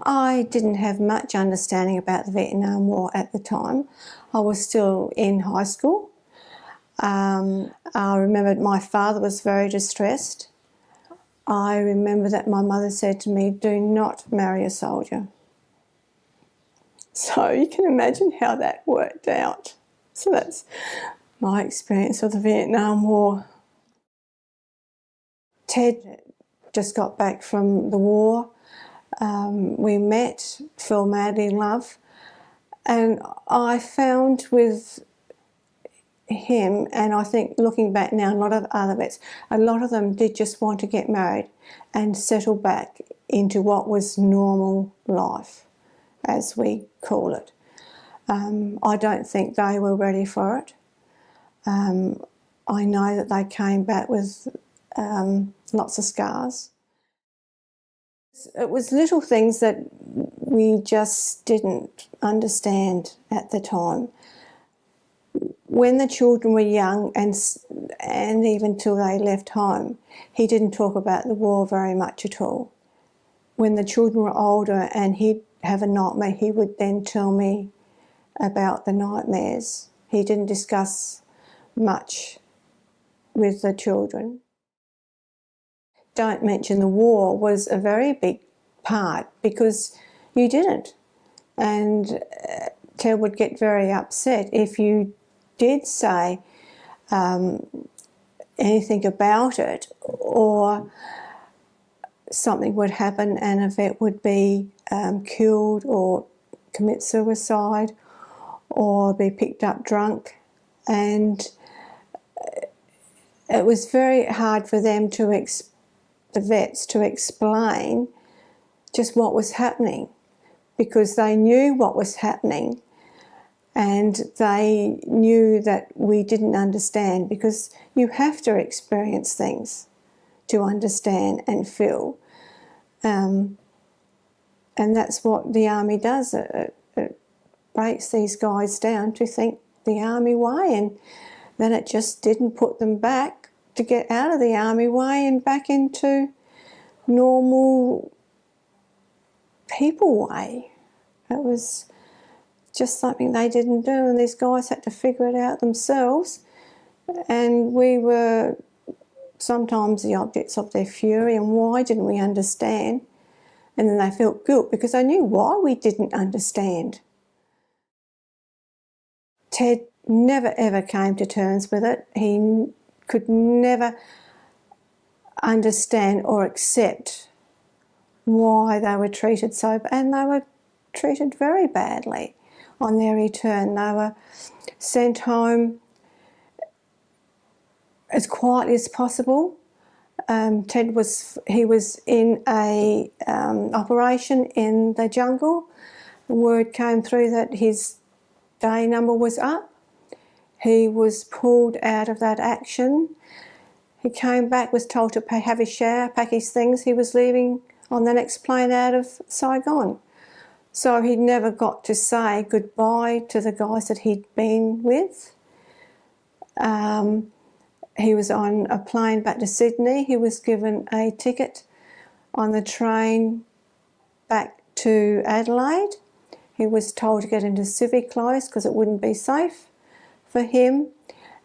I didn't have much understanding about the Vietnam War at the time. I was still in high school. I remember my father was very distressed. I remember that my mother said to me, "Do not marry a soldier." So you can imagine how that worked out. So that's my experience of the Vietnam War. Ted just got back from the war. We met, fell madly in love, and I found with him, and I think looking back now, a lot of other vets, a lot of them did just want to get married and settle back into what was normal life, as we call it. I don't think they were ready for it. I know that they came back with lots of scars. It was little things that we just didn't understand at the time. When the children were young and even till they left home, he didn't talk about the war very much at all. When the children were older and he'd have a nightmare, he would then tell me about the nightmares. He didn't discuss much with the children. Don't mention the war was a very big part because you didn't. And Ted would get very upset if you did say anything about it, or something would happen and a vet would be killed or commit suicide or be picked up drunk. And it was very hard for them to the vets to explain just what was happening, because they knew what was happening and they knew that we didn't understand, because you have to experience things to understand and feel. And that's what the Army does. It breaks these guys down to think the Army way, and then it just didn't put them back to get out of the Army way and back into normal people way. It was just something they didn't do, and these guys had to figure it out themselves, and we were sometimes the objects of their fury. And why didn't we understand? And then they felt guilt because they knew why we didn't understand. Ted never ever came to terms with it. He could never understand or accept why they were treated so bad, and they were treated very badly. On their return, they were sent home as quietly as possible. Ted was in a operation in the jungle. The word came through that his day number was up. He was pulled out of that action. He came back, was told to have his shower, pack his things. He was leaving on the next plane out of Saigon. So he never got to say goodbye to the guys that he'd been with. He was on a plane back to Sydney. He was given a ticket on the train back to Adelaide. He was told to get into civic clothes because it wouldn't be safe for him,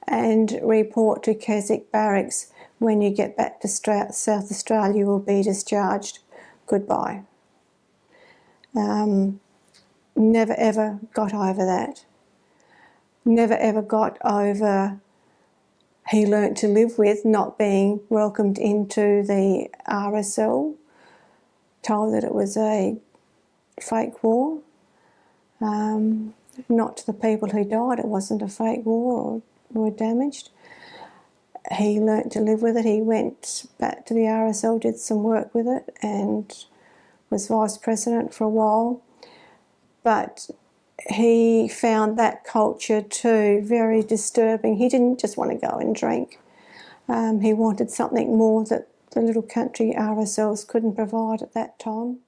and report to Keswick Barracks. When you get back to South Australia, you will be discharged. Goodbye. Never ever got over that. Never ever got over he learnt to live with not being welcomed into the RSL, told that it was a fake war. Not to the people who died, it wasn't a fake war or were damaged. He learnt to live with it. He went back to the RSL, did some work with it, and was vice president for a while. But he found that culture too very disturbing. He didn't just want to go and drink. He wanted something more that the little country RSLs couldn't provide at that time.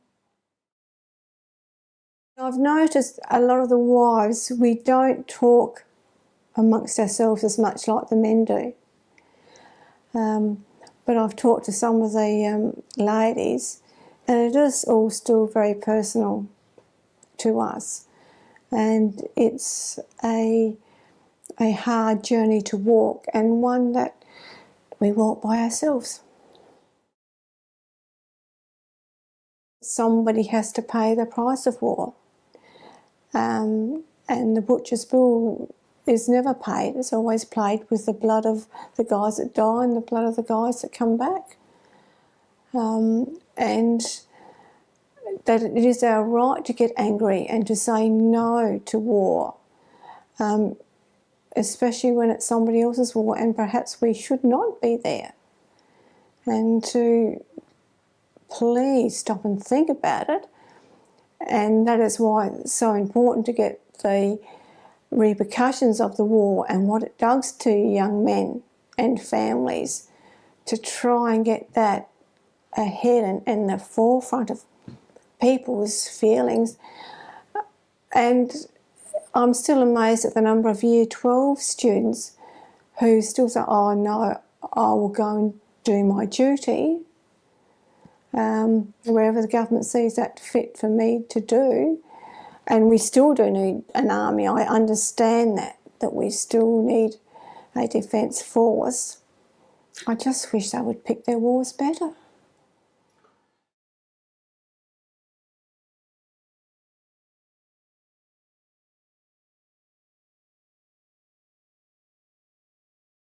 I've noticed a lot of the wives, we don't talk amongst ourselves as much like the men do. But I've talked to some of the ladies, And it is all still very personal to us. And it's a hard journey to walk, and one that we walk by ourselves. Somebody has to pay the price of war. And the butcher's bill is never paid. It's always paid with the blood of the guys that die and the blood of the guys that come back. And that it is our right to get angry and to say no to war, especially when it's somebody else's war and perhaps we should not be there. And to please stop and think about it. And that is why it's so important to get the repercussions of the war and what it does to young men and families, to try and get that ahead and in the forefront of people's feelings. And I'm still amazed at the number of Year 12 students who still say, oh no, I will go and do my duty, wherever the government sees that fit for me to do. And we still do need an army. I understand that we still need a defence force. I just wish they would pick their wars better.